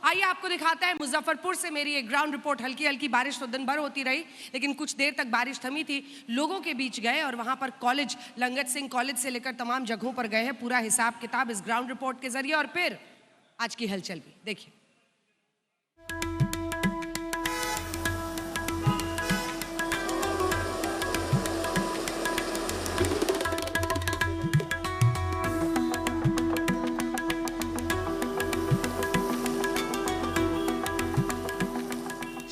आइए आपको दिखाता है मुजफ्फरपुर से मेरी एक ग्राउंड रिपोर्ट। हल्की हल्की बारिश तो दिन भर होती रही, लेकिन कुछ देर तक बारिश थमी थी। लोगों के बीच गए और वहां पर कॉलेज, लंगट सिंह कॉलेज से लेकर तमाम जगहों पर गए हैं। पूरा हिसाब किताब इस ग्राउंड रिपोर्ट के जरिए और फिर आज की हलचल भी देखिए।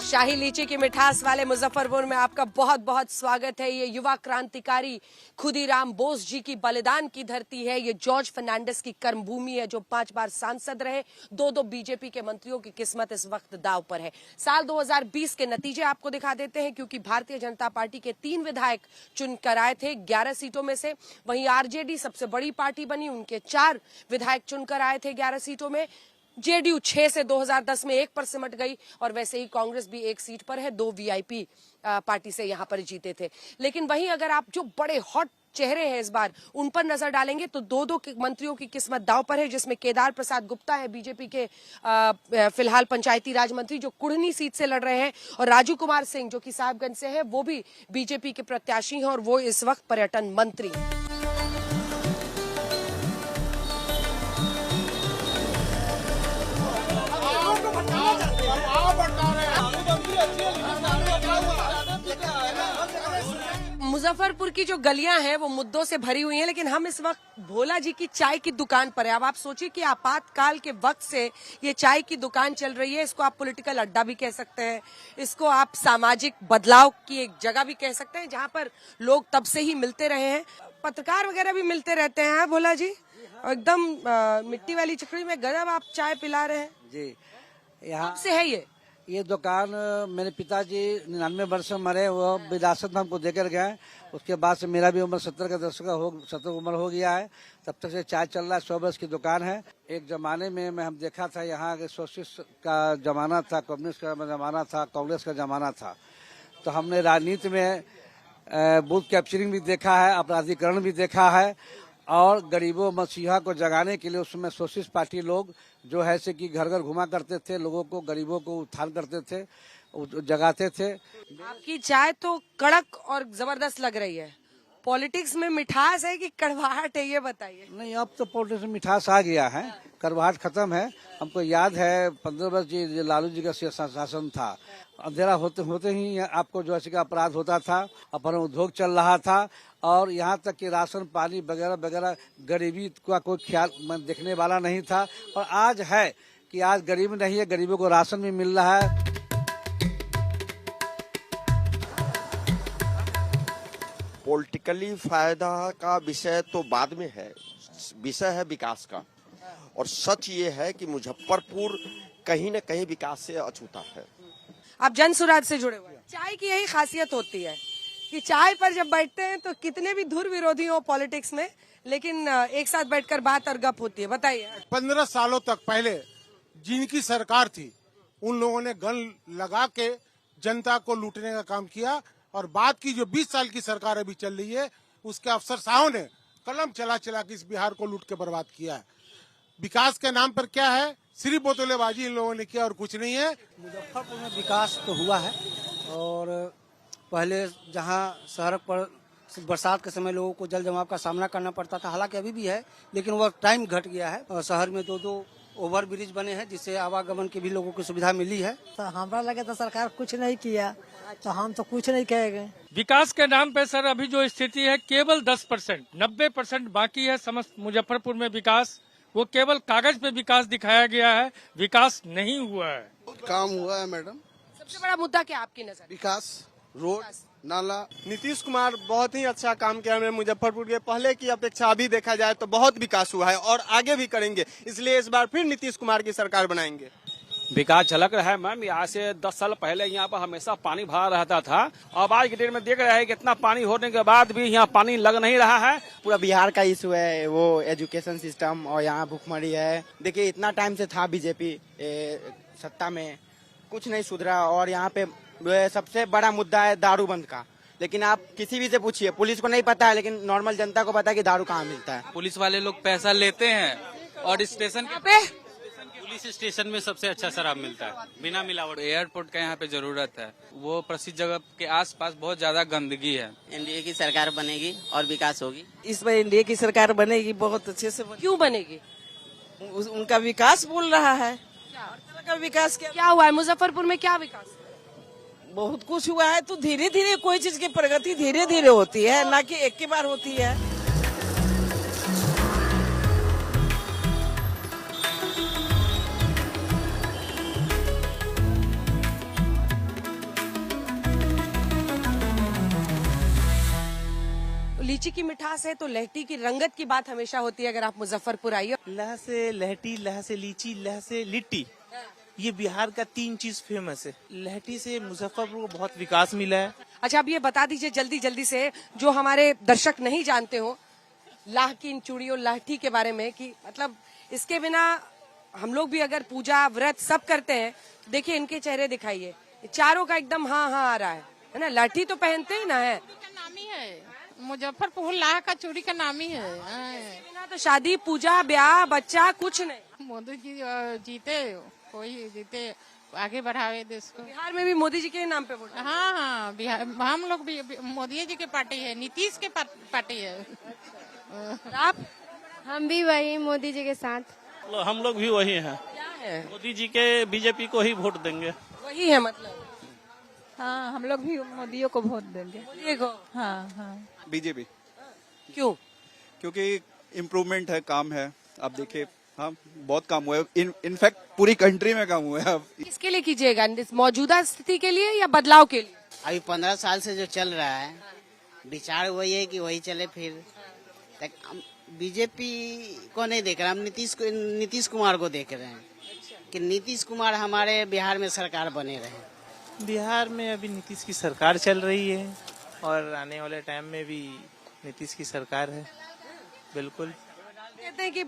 शाही लीची की मिठास वाले मुजफ्फरपुर में आपका बहुत बहुत स्वागत है। ये युवा क्रांतिकारी खुदीराम बोस जी की बलिदान की धरती है। ये जॉर्ज फर्नांडिस की कर्मभूमि है, जो 5 बार सांसद रहे। 2 बीजेपी के मंत्रियों की किस्मत इस वक्त दांव पर है। साल 2020 के नतीजे आपको दिखा देते हैं, क्योंकि भारतीय जनता पार्टी के 3 विधायक चुनकर आए थे 11 सीटों में से। वहीं आरजेडी सबसे बड़ी पार्टी बनी, उनके 4 विधायक चुनकर आए थे 11 सीटों में। जेडीयू 6 से 2010 में 1 पर सिमट गई और वैसे ही कांग्रेस भी 1 सीट पर है। 2 वीआईपी पार्टी से यहां पर जीते थे। लेकिन वहीं अगर आप जो बड़े हॉट चेहरे हैं इस बार उन पर नजर डालेंगे तो 2 मंत्रियों की किस्मत दांव पर है, जिसमें केदार प्रसाद गुप्ता है बीजेपी के फिलहाल पंचायती राज मंत्री, जो कुढ़नी सीट से लड़ रहे हैं, और राजू कुमार सिंह जो कि साहिबगंज से है, वो भी बीजेपी के प्रत्याशी हैं और वो इस वक्त पर्यटन मंत्री हैं। मुजफ्फरपुर की जो गलियां हैं वो मुद्दों से भरी हुई हैं, लेकिन हम इस वक्त भोला जी की चाय की दुकान पर है। अब आप सोचिए कि आपातकाल के वक्त से ये चाय की दुकान चल रही है। इसको आप पॉलिटिकल अड्डा भी कह सकते हैं, इसको आप सामाजिक बदलाव की एक जगह भी कह सकते हैं, जहां पर लोग तब से ही मिलते रहे हैं। पत्रकार वगैरह भी मिलते रहते हैं। भोला जी एकदम मिट्टी वाली चकड़ी में गजब आप चाय पिला रहे हैं जी। यहाँ से है ये दुकान मेरे पिताजी 99 वर्ष में मरे, वो विरासत में हमको देकर गए। उसके बाद से मेरा भी उम्र 70 का दशक 70 उम्र हो गया है। तब तक से चाय चल रहा है। 100 वर्ष की दुकान है। एक जमाने में मैं हम देखा था यहाँ के सोशलिस्ट का जमाना था, कम्युनिस्ट का जमाना था, कांग्रेस का जमाना था। तो हमने राजनीति में बूथ कैप्चरिंग भी देखा है, अपराधीकरण भी देखा है, और गरीबों मसीहा को जगाने के लिए उसमें सोशलिस्ट पार्टी लोग जो है से कि घर घर घुमा करते थे, लोगों को, गरीबों को उत्थान करते थे, जगाते थे। आपकी चाय तो कड़क और जबरदस्त लग रही है। पॉलिटिक्स में मिठास है कि कड़वाहट है, ये बताइए। नहीं, अब तो पॉलिटिक्स में मिठास आ गया है, कड़वाहट खत्म है। हमको याद है 15 वर्ष जी लालू जी का शासन था। अंधेरा होते होते ही आपको जो है अपराध होता था, अपन उद्योग चल रहा था, और यहाँ तक कि राशन पानी वगैरह वगैरह गरीबी का कोई ख्याल देखने वाला नहीं था। और आज है कि आज गरीब नहीं है, गरीबों को राशन भी मिल रहा है। पॉलिटिकली फायदा का विषय तो बाद में है, विषय है विकास का। और सच ये है कि मुजफ्फरपुर कहीं न कहीं विकास से अछूता है। आप जन सुराज से जुड़े हुए हैं। चाय की यही खासियत होती है कि चाय पर जब बैठते हैं तो कितने भी धुर विरोधी हो पॉलिटिक्स में, लेकिन एक साथ बैठकर बात और गप होती है। बताइए। 15 सालों तक पहले जिनकी सरकार थी, उन लोगों ने गन लगा के जनता को लूटने का काम किया, और बाद की जो 20 साल की सरकार अभी चल रही है, उसके अफसरशाहों ने कलम चला चला के इस बिहार को लूट के बर्बाद किया है। विकास के नाम पर क्या है, सिर्फ बोतलेबाजी इन लोगों ने किया और कुछ नहीं है। मुजफ्फरपुर में विकास तो हुआ है, और पहले जहां सड़क पर बरसात के समय लोगों को जल जमाव का सामना करना पड़ता था, हालांकि अभी भी है, लेकिन वह टाइम घट गया है। और शहर में 2 ओवर ब्रिज बने हैं, जिससे आवागमन की भी लोगों को सुविधा मिली है। तो हमारा लगे तो सरकार कुछ नहीं किया, तो हम तो कुछ नहीं कहेंगे। विकास के नाम पे सर अभी जो स्थिति है केवल 10%, 90% बाकी है समस्त मुजफ्फरपुर में विकास। वो केवल कागज पे विकास दिखाया गया है, विकास नहीं हुआ है। काम हुआ है मैडम। सबसे बड़ा मुद्दा क्या आपकी नजर? विकास, रोड, नाला। नीतीश कुमार बहुत ही अच्छा काम किया है मुजफ्फरपुर के। पहले की अपेक्षा अभी देखा जाए तो बहुत विकास हुआ है और आगे भी करेंगे, इसलिए इस बार फिर नीतीश कुमार की सरकार बनाएंगे। विकास झलक रहा है मैम। यहाँ से 10 साल पहले यहाँ पर हमेशा पानी भरा रहता था। अब आज के डेट में देख रहे हैं कि इतना पानी होने के बाद भी यहाँ पानी लग नहीं रहा है। पूरा बिहार का इशू है वो एजुकेशन सिस्टम, और यहाँ भूखमरी है। देखिए इतना टाइम से था बीजेपी सत्ता में, कुछ नहीं सुधरा। और यहाँ पे सबसे बड़ा मुद्दा है दारूबंद का, लेकिन आप किसी भी से पूछिए, पुलिस को नहीं पता है, लेकिन नॉर्मल जनता को पता है कि दारू कहाँ मिलता है। पुलिस वाले लोग पैसा लेते हैं और स्टेशन पे इस स्टेशन में सबसे अच्छा शराब मिलता है, बिना मिलावट। एयरपोर्ट का यहाँ पे जरूरत है, वो प्रसिद्ध जगह के आसपास बहुत ज्यादा गंदगी है। एनडीए की सरकार बनेगी और विकास होगी। इस बार एनडीए की सरकार बनेगी, बहुत अच्छे से क्यों बनेगी? उनका विकास बोल रहा है। का विकास क्या हुआ है मुजफ्फरपुर में? क्या विकास? बहुत कुछ हुआ है। तो धीरे धीरे कोई चीज की प्रगति धीरे धीरे होती है, ना कि एक के बार होती है। लीची की मिठास है तो लहटी की रंगत की बात हमेशा होती है। अगर आप मुजफ्फरपुर आइए, लह से लहटी, लह से लीची, लह से लिट्टी, ये बिहार का 3 चीज फेमस है। लहटी से मुजफ्फरपुर को बहुत विकास मिला है। अच्छा, अब ये बता दीजिए जल्दी जल्दी से, जो हमारे दर्शक नहीं जानते हो लाह की इन चूड़ियों लहठी के बारे में, कि मतलब इसके बिना हम लोग भी अगर पूजा व्रत सब करते हैं, देखिए इनके चेहरे दिखाइए, चारों का एकदम हाँ हाँ आ रहा है ना। लाठी तो पहनते ही ना है, नाम ही है मुजफ्फरपुर, लाह का चूड़ी का नाम ही है। बिना तो शादी पूजा ब्याह बच्चा कुछ नहीं। मोदी जी जीते, कोई जीते, आगे बढ़ावे देश को। बिहार में भी मोदी जी के नाम पे वोट? हाँ हाँ, बिहार हम लोग भी मोदी जी के पार्टी है, नीतीश के पार्टी है। आप? हम भी वही मोदी जी के साथ। हम लोग भी वही हैं, मोदी जी के, बीजेपी को ही वोट देंगे। वही है मतलब? हाँ, हम लोग भी मोदी को वोट देंगे। मोदी को? हाँ हाँ, बीजेपी। क्यों? क्योंकि इम्प्रूवमेंट है, काम है। आप देखिए, हाँ बहुत काम हुआ है, इनफैक्ट पूरी कंट्री में काम हुआ है। अब किसके लिए कीजिएगा? मौजूदा स्थिति के लिए या बदलाव के लिए? अभी 15 साल से जो चल रहा है, विचार वही है कि वही चले। फिर बीजेपी को नहीं देख रहे, हम नीतीश कुमार को देख रहे हैं कि नीतीश कुमार हमारे बिहार में सरकार बने रहे। बिहार में अभी नीतीश की सरकार चल रही है और आने वाले टाइम में भी नीतीश की सरकार है। बिल्कुल। कहते हैं कि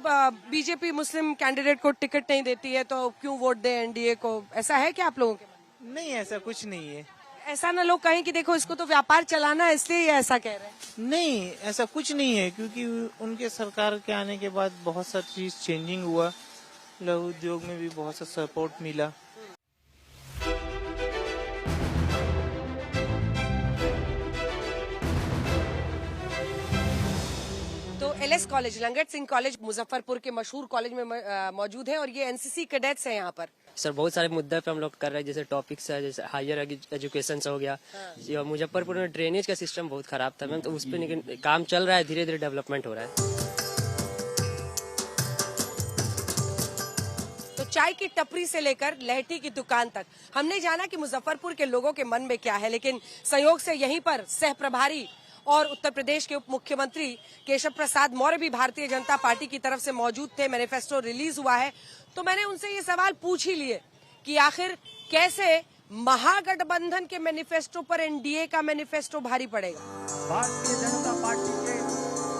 बीजेपी मुस्लिम कैंडिडेट को टिकट नहीं देती है, तो क्यों वोट दें एनडीए को? ऐसा है क्या आप लोगों के मन? नहीं, ऐसा कुछ नहीं है। ऐसा ना लोग कहें कि देखो इसको तो व्यापार चलाना है इसलिए ये ऐसा कह रहे हैं। नहीं, ऐसा कुछ नहीं है, क्योंकि उनके सरकार के आने के बाद बहुत सा चीज चेंजिंग हुआ, लघु उद्योग में भी बहुत सा सपोर्ट मिला। तो LS college, Langat Singh college Muzaffarpur के मशहूर कॉलेज में मौजूद है और ये एनसीसी कैडेट्स हैं यहाँ पर। सर बहुत सारे मुद्दे पे हम लोग कर रहे हैं, जैसे टॉपिक्स है, जैसे हायर एजुकेशन हो गया। मुजफ्फरपुर में ड्रेनेज का सिस्टम बहुत खराब था मैम, तो उस पर काम चल रहा है, धीरे धीरे डेवलपमेंट हो रहा है। तो चाय की टपरी से लेकर लहठी की दुकान तक हमने जाना कि मुजफ्फरपुर के लोगों के मन में क्या है, लेकिन संयोग से यहीं पर सह प्रभारी और उत्तर प्रदेश के उप मुख्यमंत्री केशव प्रसाद मौर्य भी भारतीय जनता पार्टी की तरफ से मौजूद थे। मैनिफेस्टो रिलीज हुआ है तो मैंने उनसे ये सवाल पूछ ही लिए कि आखिर कैसे महागठबंधन के मैनिफेस्टो पर एनडीए का मैनिफेस्टो भारी पड़ेगा। भारतीय जनता पार्टी के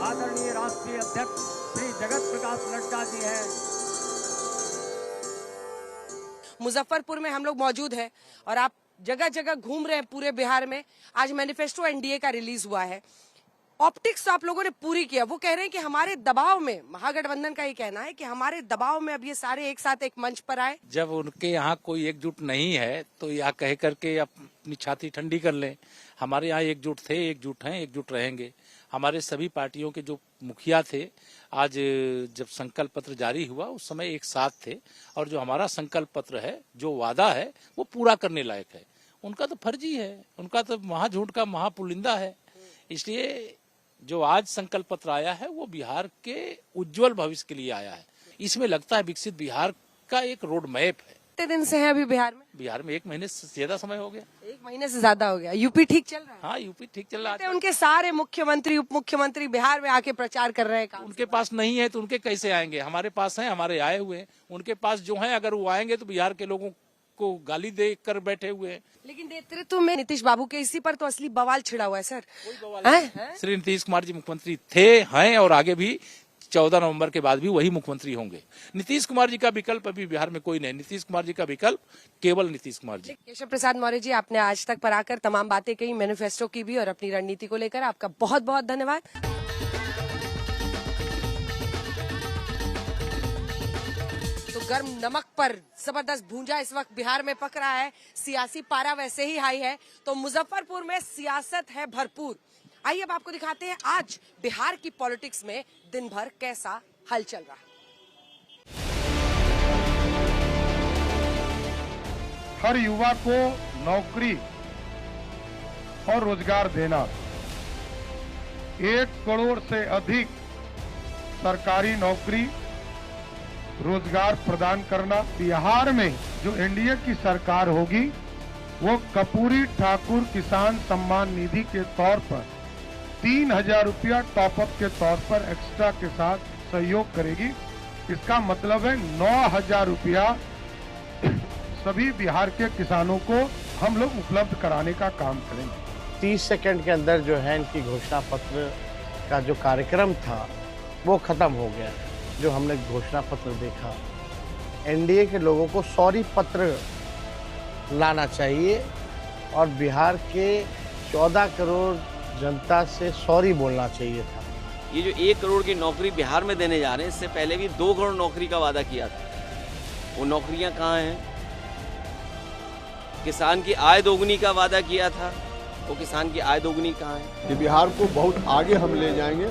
आदरणीय राष्ट्रीय अध्यक्ष श्री जगत प्रकाश नड्डा जी हैं। मुजफ्फरपुर में हम लोग मौजूद हैं और आप जगह जगह घूम रहे हैं पूरे बिहार में। आज मैनिफेस्टो एनडीए का रिलीज हुआ है। ऑप्टिक्स तो आप लोगों ने पूरी किया। वो कह रहे हैं कि हमारे दबाव में, महागठबंधन का ये कहना है कि हमारे दबाव में अब ये सारे एक साथ एक मंच पर आए। जब उनके यहाँ कोई एकजुट नहीं है तो यह कह करके अपनी छाती ठंडी कर लें। हमारे यहाँ एकजुट थे, एकजुट हैं, एकजुट रहेंगे। हमारे सभी पार्टियों के जो मुखिया थे, आज जब संकल्प पत्र जारी हुआ उस समय एक साथ थे, और जो हमारा संकल्प पत्र है, जो वादा है, वो पूरा करने लायक है। उनका तो फर्जी है, उनका तो महाझूठ का महापुलिंदा है। इसलिए जो आज संकल्प पत्र आया है वो बिहार के उज्जवल भविष्य के लिए आया है। इसमें लगता है विकसित बिहार का एक रोड मैप है। कितने दिन से है अभी बिहार में? बिहार में 1 महीने से ज्यादा समय हो गया। 1 महीने से ज्यादा हो गया। यूपी ठीक चल रहा है? हाँ, यूपी ठीक चल रहा है। उनके सारे मुख्यमंत्री उप मुख्यमंत्री बिहार में आके प्रचार कर रहे हैं। उनके पास नहीं है तो उनके कैसे आएंगे? हमारे पास है, हमारे आए हुए हैं। उनके पास जो है, अगर वो आएंगे तो बिहार के लोगों को गाली दे कर बैठे हुए हैं। लेकिन नेतृत्व में नीतीश बाबू के, इसी पर तो असली बवाल छिड़ा हुआ है सर। श्री नीतीश कुमार जी मुख्यमंत्री थे, हैं और आगे भी 14 नवंबर के बाद भी वही मुख्यमंत्री होंगे। नीतीश कुमार जी का विकल्प अभी बिहार में कोई नहीं। नीतीश कुमार जी का विकल्प केवल नीतीश कुमार जी। केशव प्रसाद मौर्य जी, आपने आज तक पर आकर तमाम बातें कही, मैनिफेस्टो की भी और अपनी रणनीति को लेकर आपका बहुत बहुत धन्यवाद। तो गर्म नमक पर जबरदस्त भूंजा इस वक्त बिहार में पक रहा है। सियासी पारा वैसे ही हाई है, तो मुजफ्फरपुर में सियासत है भरपूर। आइए अब आपको दिखाते हैं आज बिहार की पॉलिटिक्स में दिन भर कैसा हल चल रहा है। हर युवा को नौकरी और रोजगार देना, 1 करोड़ से अधिक सरकारी नौकरी रोजगार प्रदान करना। बिहार में जो एनडीए की सरकार होगी वो कर्पूरी ठाकुर किसान सम्मान निधि के तौर पर 3000 रुपया टॉपअप के तौर पर एक्स्ट्रा के साथ सहयोग करेगी। इसका मतलब है 9000 रुपया सभी बिहार के किसानों को हम लोग उपलब्ध कराने का काम करेंगे। 30 सेकंड के अंदर जो है इनकी घोषणा पत्र का जो कार्यक्रम था वो खत्म हो गया। जो हमने घोषणा पत्र देखा, एनडीए के लोगों को सॉरी पत्र लाना चाहिए और बिहार के 14 करोड़ जनता से सॉरी बोलना चाहिए था। ये जो 1 करोड़ की नौकरी बिहार में देने जा रहे हैं, इससे पहले भी 2 करोड़ नौकरी का वादा किया था। वो नौकरियां कहाँ हैं? किसान की आय दोगुनी का वादा किया था, वो किसान की आय दोगुनी कहाँ है? कि बिहार को बहुत आगे हम ले जाएंगे।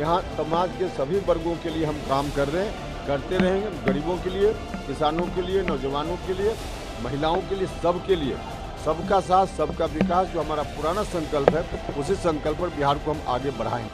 यहाँ समाज के सभी वर्गों के लिए हम काम कर रहे हैं, करते रहेंगे। गरीबों के लिए, किसानों के लिए, नौजवानों के लिए, महिलाओं के लिए, सबके लिए, सबका साथ सबका विकास जो हमारा पुराना संकल्प है, उसी संकल्प पर बिहार को हम आगे बढ़ाएंगे।